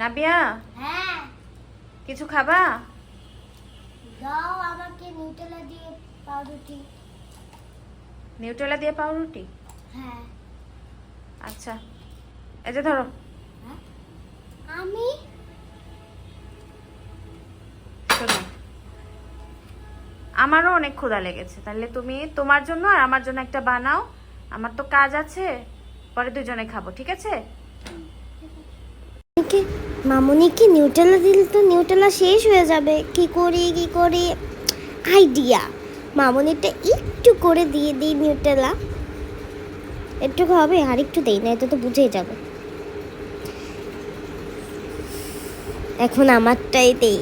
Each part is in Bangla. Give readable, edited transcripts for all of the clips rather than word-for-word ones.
নাবিয়া, হ্যাঁ কিছু খাবা? দাও আমাকে নিউটেলা দিয়ে পাউরুটি। নিউটেলা দিয়ে পাউরুটি? হ্যাঁ। আচ্ছা, এই যে ধরো। হ্যাঁ? আমি শোনো, আমারও অনেক ক্ষুধা লেগেছে, তাহলে তুমি তোমার জন্য আর আমার জন্য একটা বানাও। আমার তো কাজ আছে, পরে দুজনে খাবো, ঠিক আছে? মামুনিকে নিউটেলা দিলে তো নিউটেলা শেষ হয়ে যাবে। কি করি আইডিয়া, মামুনিটা একটু করে দিয়ে দিই নিউটেলা। একটু হবে, আর একটু দেই না, এটা তো বুঝেই যাবে। এখন আমারটাই দেই।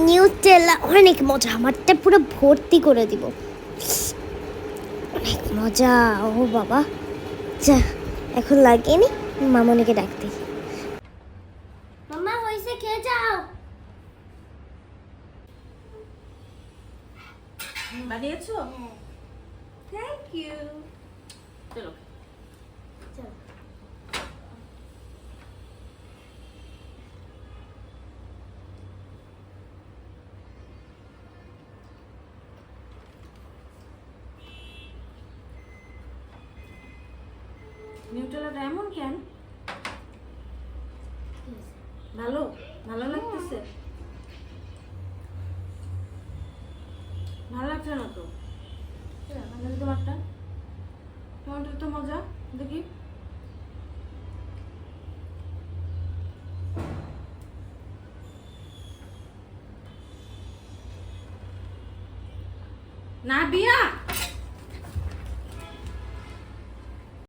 নিউটেলা অনেক মজা, আমারটা পুরো ভর্তি করে দিব। অনেক মজা। ও বাবা, যা এখন লাগিয়ে নি, মামনিকে ডাকতে। মামা হইছে, খেয়ে যাও। বানিয়েছো? Thank you. চলো। নিউটেলাটা এমন কেন? ভালো ভালো লাগতেছে? ভালো লাগছে না তো? তোমারটা তো মজা, দেখি। নাবিয়া,